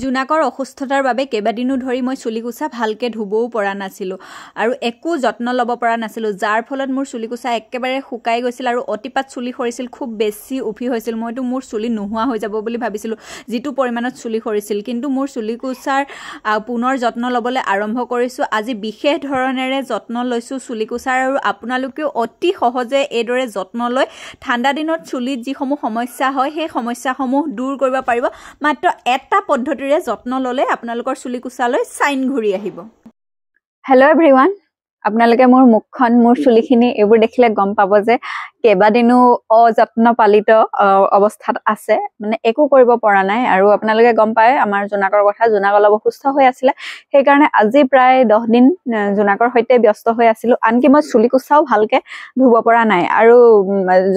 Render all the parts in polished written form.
জোনাকৰ অসুস্থতাৰ বাবে কেইবাদিনো ধৰি মই চুলিকোছা ভালকে ধুবও পৰা নাছিলোঁ আৰু একো যত্ন ল'ব পৰা নাছিলোঁ, যাৰ ফলত মোৰ চুলিকোছা একেবাৰে শুকাই গৈছিল আৰু অতিপাত চুলি সৰিছিল, খুব বেছি উফি হৈছিল। মইতো মোৰ চুলি নোহোৱা হৈ যাব বুলি ভাবিছিলোঁ যিটো পৰিমাণত চুলি সৰিছিল, কিন্তু মোৰ চুলিকোছাৰ পুনৰ যত্ন ল'বলৈ আৰম্ভ কৰিছোঁ। আজি বিশেষ ধৰণেৰে যত্ন লৈছোঁ চুলিকোছাৰ আৰু আপোনালোকেও অতি সহজে এইদৰে যত্ন লৈ ঠাণ্ডা দিনত চুলিত যিসমূহ সমস্যা হয় সেই সমস্যাসমূহ দূৰ কৰিব পাৰিব। মাত্ৰ এটা পদ্ধতিৰে যত্ন ল'লে আপোনালোকৰ চুলিকোছালৈ চাইন ঘূৰি আহিব। হেল্ল' এভৰিৱান, আপোনালোকে মোৰ মুখখন, মোৰ চুলিখিনি এইবোৰ দেখিলে গম পাব যে কেইবাদিনো অযত্ন পালিত অৱস্থাত আছে, মানে একো কৰিব পৰা নাই। আৰু আপোনালোকে গম পায় আমাৰ জোনাকৰ কথা, জোনাক অলপ অসুস্থ হৈ আছিলে, সেইকাৰণে আজি প্ৰায় 10 দিন জোনাকৰ সৈতে ব্যস্ত হৈ আছিলোঁ। আনকি মই চুলিকোছাও ভালকে ধুব পৰা নাই। আৰু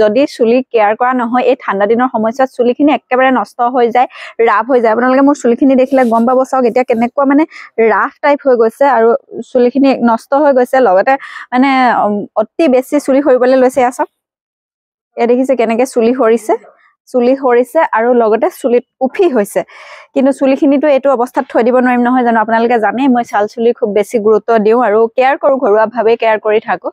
যদি চুলি কেয়াৰ কৰা নহয়, এই ঠাণ্ডা দিনৰ সময়ছোৱাত চুলিখিনি একেবাৰে নষ্ট হৈ যায়, ৰাফ হৈ যায়। আপোনালোকে মোৰ চুলিখিনি দেখিলে গম পাব, চাওক এতিয়া কেনেকুৱা মানে ৰাফ টাইপ হৈ গৈছে আৰু চুলিখিনি নষ্ট হৈ গৈছে, লগতে মানে অতি বেছি চুলি সৰিবলৈ লৈছে। চাওক এয়া দেখিছে কেনেকে চুলি সৰিছে আৰু লগতে চুলিত উফি হৈছে। কিন্তু চুলিখিনিতো এইটো অৱস্থাত থৈ দিব নোৱাৰিম নহয় জানো। আপোনালোকে জানেই মই ছাল চুলি খুব বেছি গুৰুত্ব দিওঁ আৰু কেয়াৰ কৰোঁ, ঘৰুৱাভাৱে কেয়াৰ কৰি থাকোঁ।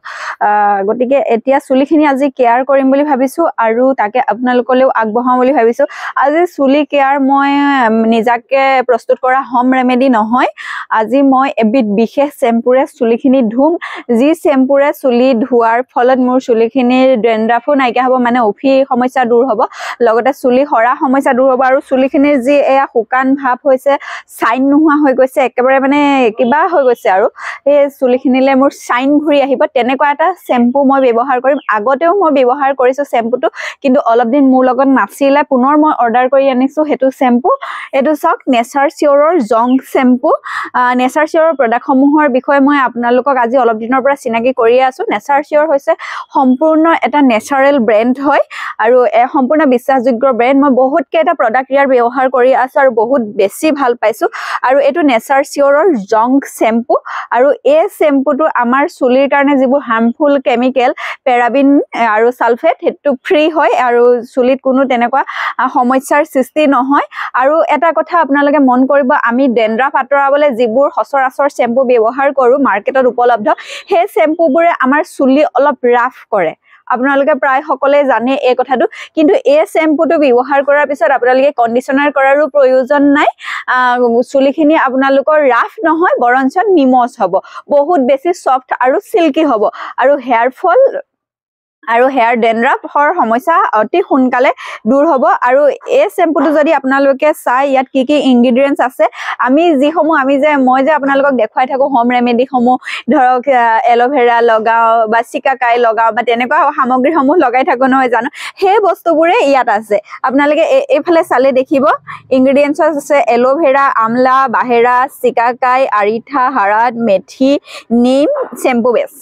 গতিকে এতিয়া চুলিখিনি আজি কেয়াৰ কৰিম বুলি ভাবিছোঁ আৰু তাকে আপোনালোকলৈও আগবঢ়াওঁ বুলি ভাবিছোঁ। আজি চুলি কেয়াৰ মই নিজাকে প্ৰস্তুত কৰা হোম ৰেমেডি নহয়, আজি মই এবিধ বিশেষ চেম্পুৰে চুলিখিনি ধুম, যি চেম্পুৰে চুলি ধোৱাৰ ফলত মোৰ চুলিখিনিৰ ড্ৰেণ্ড্ৰাফো নাইকিয়া হ'ব, মানে উফি সমস্যা দূৰ হ'ব, লগতে চুলি সৰা সমস্যা দূৰ হ'ব। আৰু চুলিখিনিৰ যি এয়া শুকান ভাৱ হৈছে, চাইন নোহোৱা হৈ গৈছে, একেবাৰে মানে কিবা হৈ গৈছে আৰু সেই চুলিখিনিলে মোৰ চাইন ঘূৰি আহিব, তেনেকুৱা এটা চেম্পু মই ব্যৱহাৰ কৰিম। আগতেও মই ব্যৱহাৰ কৰিছোঁ চেম্পুটো, কিন্তু অলপ দিন মোৰ লগত নাছিলে, পুনৰ মই অৰ্ডাৰ কৰি আনিছোঁ সেইটো চেম্পু। এইটো চাওক, নেচাৰ চিয়ৰৰ জং চেম্পু। নেচাৰ চিয়ৰৰ প্ৰডাক্টসমূহৰ বিষয়ে মই আপোনালোকক আজি অলপ দিনৰ পৰা চিনাকি কৰিয়ে আছোঁ। নেচাৰ চিয়ৰ হৈছে সম্পূৰ্ণ এটা নেচাৰেল ব্ৰেণ্ড হয় আৰু সম্পূৰ্ণ বিশ্বাসযোগ্য ব্ৰেণ্ড। মই বহুত কেইটা প্ৰডাক্ট ইয়াৰ ব্যৱহাৰ কৰি আছোঁ আৰু বহুত বেছি ভাল পাইছোঁ। আৰু এইটো নেচাৰ চিয়ৰৰ জং চেম্পু, আৰু এই চেম্পুটো আমাৰ চুলিৰ কাৰণে যিবোৰ হাৰ্মফুল কেমিকেল, পেৰাবিন আৰু ছালফেট, সেইটো ফ্ৰী হয় আৰু চুলিত কোনো তেনেকুৱা সমস্যাৰ সৃষ্টি নহয়। আৰু এটা কথা আপোনালোকে মন কৰিব, আমি ডেণ্ড্ৰাফ আঁতৰাবলৈ যিবোৰ সচৰাচৰ চেম্পু ব্যৱহাৰ কৰোঁ মাৰ্কেটত উপলব্ধ, সেই চেম্পুবোৰে আমাৰ চুলি অলপ ৰাফ কৰে। আপোনালোকে প্ৰায় সকলোৱে জানে এই কথাটো, কিন্তু এই চেম্পুটো ব্যৱহাৰ কৰাৰ পিছত আপোনালোকে কণ্ডিচনাৰ কৰাৰো প্ৰয়োজন নাই। চুলিখিনি আপোনালোকৰ ৰাফ নহয়, বৰঞ্চ নিমজ হ'ব, বহুত বেছি চফ্ট আৰু চিল্কি হ'ব, আৰু হেয়াৰ ফল আৰু হেয়াৰ ডেণ্ড্ৰাফৰ সমস্যা অতি সোনকালে দূৰ হ'ব। আৰু এই চেম্পুটো যদি আপোনালোকে চাই, ইয়াত কি কি ইনগ্ৰিডিয়েণ্টছ আছে, মই যে আপোনালোকক দেখুৱাই থাকোঁ হোম ৰেমেডিসমূহ, ধৰক এল'ভেৰা লগাওঁ বা চিকাকাই লগাওঁ বা তেনেকুৱা সামগ্ৰীসমূহ লগাই থাকোঁ নহয় জানো, সেই বস্তুবোৰে ইয়াত আছে। আপোনালোকে এইফালে চালে দেখিব ইনগ্ৰিডিয়েণ্টছ আছে এল'ভেৰা, আমলা, বাহেৰা, চিকাকাই, আৰিঠা, হাৰাত, মেথি, নিম, চেম্পু বেছ,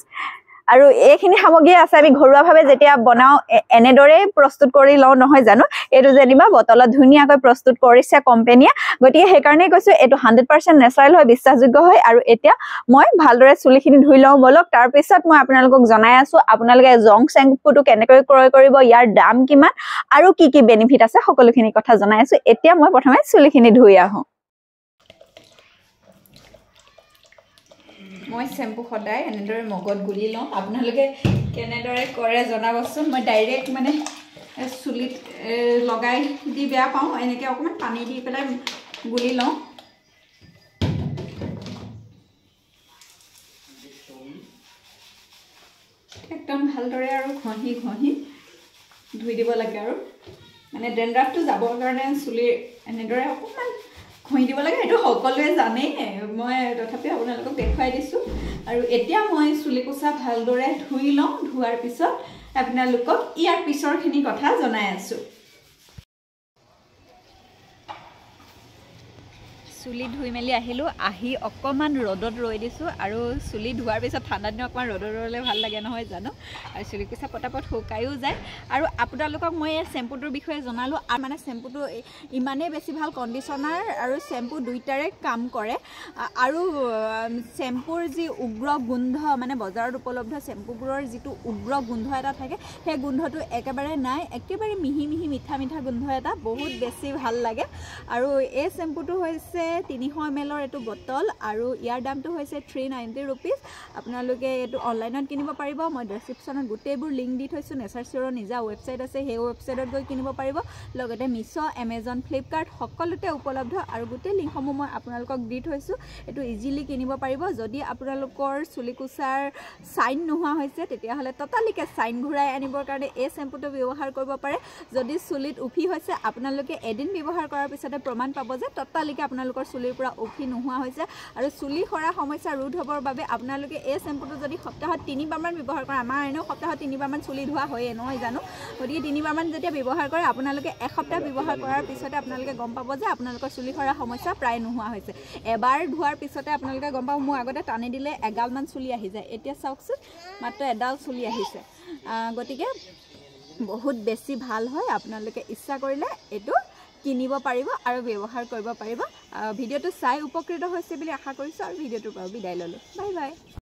আৰু এইখিনি সামগ্ৰী আছে। আমি ঘৰুৱাভাৱে যেতিয়া বনাওঁ এনেদৰেই প্ৰস্তুত কৰি লওঁ নহয় জানো। এইটো যেনিবা বটলত ধুনীয়াকৈ প্ৰস্তুত কৰিছে কোম্পেনীয়ে, গতিকে সেইকাৰণেই কৈছোঁ এইটো 100% নেচাৰেল হয়, বিশ্বাসযোগ্য হয়। আৰু এতিয়া মই ভালদৰে চুলিখিনি ধুই লওঁ বলক, তাৰপিছত মই আপোনালোকক জনাই আছোঁ আপোনালোকে জং চেম্পুটো কেনেকৈ ক্ৰয় কৰিব, ইয়াৰ দাম কিমান আৰু কি কি বেনিফিট আছে, সকলোখিনি কথা জনাই আছোঁ। এতিয়া মই প্ৰথমে চুলিখিনি ধুই আহোঁ। মই চেম্পু সদায় এনেদৰে মগত গুলি লওঁ। আপোনালোকে কেনেদৰে কৰে জনাবচোন। মই ডাইৰেক্ট মানে চুলিত লগাই দি বেয়া পাওঁ, এনেকৈ অকণমান পানী দি পেলাই গুলি লওঁ। একদম ভালদৰে আৰু ঘঁহি ধুই দিব লাগে, আৰু মানে ডেণ্ড্ৰাফটো যাবৰ কাৰণে চুলিৰ এনেদৰে অকণমান ঘঁহি দিব লাগে। সেইটো সকলোৱে জানেই, মই তথাপিও আপোনালোকক দেখুৱাই দিছোঁ। আৰু এতিয়া মই চুলিকোছা ভালদৰে ধুই লওঁ, ধোৱাৰ পিছত আপোনালোকক ইয়াৰ পিছৰখিনি কথা জনাই আছোঁ। চুলি ধুই মেলি আহিলোঁ আহি অকণমান ৰ'দত ৰৈ দিছোঁ আৰু চুলি ধোৱাৰ পিছত ঠাণ্ডা দিনত অকণমান ৰ'দত ৰ'লে ভাল লাগে নহয় জানো আৰু চুলিকোছা পটাপট শুকায়ো যায় আৰু আপোনালোকক মই এই চেম্পুটোৰ বিষয়ে জনালোঁ আৰু মানে চেম্পুটো ইমানেই বেছি ভাল কণ্ডিশ্যনাৰ আৰু চেম্পু দুইটাৰে কাম কৰে আৰু চেম্পুৰ যি উগ্ৰ গোন্ধ মানে বজাৰত উপলব্ধ চেম্পুবোৰৰ যিটো উগ্ৰ গোন্ধ এটা থাকে সেই গোন্ধটো একেবাৰে নাই একেবাৰে মিহি মিহি মিঠা মিঠা গোন্ধ এটা বহুত বেছি ভাল লাগে আৰু এই চেম্পুটো হৈছে 300 ml এইটো বটল আৰু ইয়াৰ দামটো হৈছে 390 rupees আপোনালোকে এইটো অনলাইনত কিনিব পাৰিব মই ডেছক্ৰিপশ্যনত গোটেইবোৰ লিংক দি থৈছোঁ নেচাৰচিয়ৰৰ নিজা ৱেবছাইট আছে সেই ৱেবছাইটত গৈ কিনিব পাৰিব লগতে মিছো এমেজন ফ্লিপকাৰ্ট সকলোতে উপলব্ধ আৰু গোটেই লিংকসমূহ মই আপোনালোকক দি থৈছোঁ এইটো ইজিলি কিনিব পাৰিব যদি আপোনালোকৰ চুলিকোছাৰ চাইন নোহোৱা হৈছে তেতিয়াহ'লে ততালিকে চাইন ঘূৰাই আনিবৰ কাৰণে এই চেম্পুটো ব্যৱহাৰ কৰিব পাৰে যদি চুলিত উফি হৈছে আপোনালোকে এদিন ব্যৱহাৰ কৰাৰ পিছতে প্ৰমাণ পাব যে ততালিকে আপোনালোকৰ চুলিৰ পৰা উফি নোহোৱা হৈছে আৰু চুলি সৰা সমস্যা ৰোধ হ'বৰ বাবে আপোনালোকে এই চেম্পুটো যদি সপ্তাহত 3বাৰমান ব্যৱহাৰ কৰে আমাৰ এনেও সপ্তাহত 3বাৰমান চুলি ধোৱা হয়ে নহয় জানো গতিকে 3বাৰমান যেতিয়া ব্যৱহাৰ কৰে আপোনালোকে এসপ্তাহ ব্যৱহাৰ কৰাৰ পিছতে আপোনালোকে গম পাব যে আপোনালোকৰ চুলি সৰা সমস্যা প্ৰায় নোহোৱা হৈছে এবাৰ ধোৱাৰ পিছতে আপোনালোকে গম পাব মোৰ আগতে টানি দিলে এগালমান চুলি আহি যায় এতিয়া চাওকচোন মাত্ৰ এডাল চুলি আহিছে গতিকে বহুত বেছি ভাল হয় আপোনালোকে ইচ্ছা কৰিলে এইটো কিনিব পাৰিব আৰু ব্যৱহাৰ কৰিব পাৰিব ভিডিঅ'টো চাই উপকৃত হৈছে বুলি আশা কৰিছোঁ আৰু ভিডিঅ'টোৰ পৰা বিদায় ল'লোঁ বাই বাই